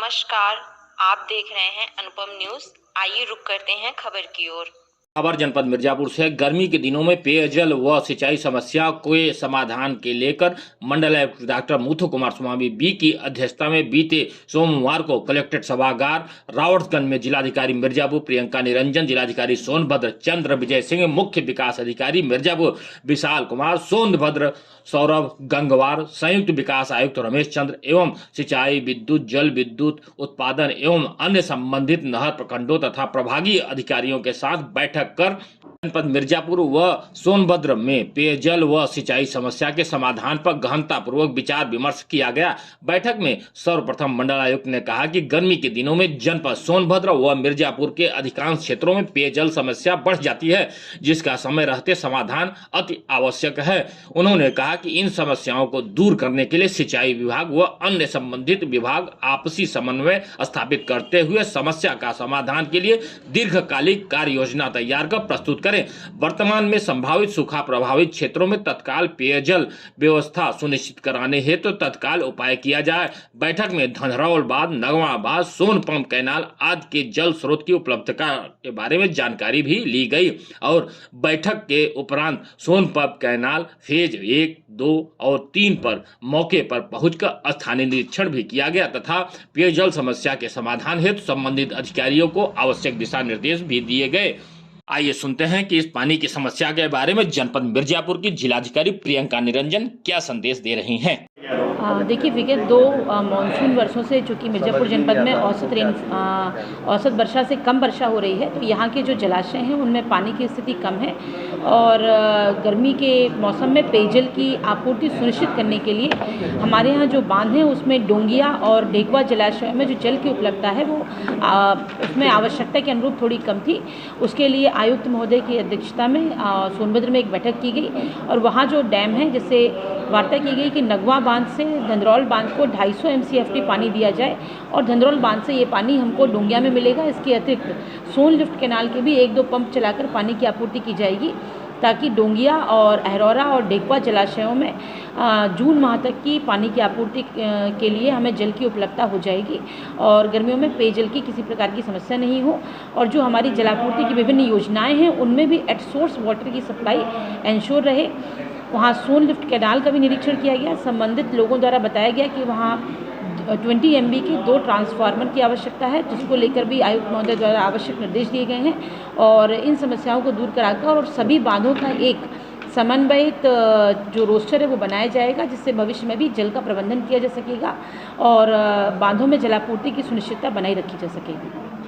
नमस्कार, आप देख रहे हैं अनुपम न्यूज। आइए रुक करते हैं खबर की ओर। खबर जनपद मिर्जापुर से। गर्मी के दिनों में पेयजल व सिंचाई समस्या के समाधान के लेकर मंडल आयुक्त डॉक्टर मुथु कुमार स्वामी बी की अध्यक्षता में बीते सोमवार को कलेक्ट्रेट सभागार रावतगंज में जिलाधिकारी मिर्जापुर प्रियंका निरंजन, जिलाधिकारी सोनभद्र चंद्र विजय सिंह, मुख्य विकास अधिकारी मिर्जापुर विशाल कुमार, सोनभद्र सौरभ गंगवार, संयुक्त विकास आयुक्त रमेश चंद्र एवं सिंचाई, विद्युत, जल विद्युत उत्पादन एवं अन्य संबंधित नहर प्रखंडों तथा प्रभागीय अधिकारियों के साथ बैठक कर जनपद मिर्जापुर व सोनभद्र में पेयजल व सिंचाई समस्या के समाधान पर गहनतापूर्वक विचार विमर्श किया गया। बैठक में सर्वप्रथम मंडल आयुक्त ने कहा कि गर्मी के दिनों में जनपद सोनभद्र व मिर्जापुर के अधिकांश क्षेत्रों में पेयजल समस्या बढ़ जाती है, जिसका समय रहते समाधान अति आवश्यक है। उन्होंने कहा कि इन समस्याओं को दूर करने के लिए सिंचाई विभाग व अन्य संबंधित विभाग आपसी समन्वय स्थापित करते हुए समस्या का समाधान के लिए दीर्घकालिक कार्य योजना तैयार कर प्रस्तुत करें। वर्तमान में संभावित सूखा प्रभावित क्षेत्रों में तत्काल पेयजल व्यवस्था सुनिश्चित कराने हेतु तो तत्काल उपाय किया जाए। बैठक में धंधरौल बांध, नगवा बांध, सोन पंप कैनाल आदि के जल स्रोत की उपलब्धता के बारे में जानकारी भी ली गई और बैठक के उपरांत सोन पंप कैनाल फेज 1, 2 और 3 पर मौके पर पहुंचकर स्थानीय निरीक्षण भी किया गया तथा पेयजल समस्या के समाधान हेतु संबंधित अधिकारियों को आवश्यक दिशा निर्देश भी दिए गए। आइए सुनते हैं कि इस पानी की समस्या के बारे में जनपद मिर्जापुर की जिलाधिकारी प्रियंका निरंजन क्या संदेश दे रही हैं। देखिए, विगत 2 मानसून वर्षों से चूँकि मिर्जापुर जनपद में औसत वर्षा से कम वर्षा हो रही है, तो यहाँ के जो जलाशय हैं उनमें पानी की स्थिति कम है और गर्मी के मौसम में पेयजल की आपूर्ति सुनिश्चित करने के लिए हमारे यहाँ जो बांध हैं उसमें डोंगिया और ढेकवा जलाशयों में जो जल की उपलब्धता है वो उसमें आवश्यकता के अनुरूप थोड़ी कम थी। उसके लिए आयुक्त महोदय की अध्यक्षता में सोनभद्र में एक बैठक की गई और वहाँ जो डैम है जिससे वार्ता की गई कि नगवा बांध से धंधरौल बांध को 250 MCFT पानी दिया जाए और धंधरौल बांध से ये पानी हमको डोंगिया में मिलेगा। इसके अतिरिक्त सोन लिफ्ट कैनाल के भी 1-2 पंप चलाकर पानी की आपूर्ति की जाएगी ताकि डोंगिया और अहरौरा और ढेकवा जलाशयों में जून माह तक की पानी की आपूर्ति के लिए हमें जल की उपलब्धता हो जाएगी और गर्मियों में पेयजल की किसी प्रकार की समस्या नहीं हो और जो हमारी जलापूर्ति की विभिन्न योजनाएं हैं उनमें भी एट सोर्स वाटर की सप्लाई इंश्योर रहे। वहाँ सोन लिफ्ट कैनाल का भी निरीक्षण किया गया। संबंधित लोगों द्वारा बताया गया कि वहाँ 20 MB के 2 ट्रांसफार्मर की आवश्यकता है, जिसको लेकर भी आयुक्त महोदय द्वारा आवश्यक निर्देश दिए गए हैं और इन समस्याओं को दूर कराकर और सभी बांधों का एक समन्वयित जो रोस्टर है वो बनाया जाएगा, जिससे भविष्य में भी जल का प्रबंधन किया जा सकेगा और बांधों में जलापूर्ति की सुनिश्चितता बनाई रखी जा सकेगी।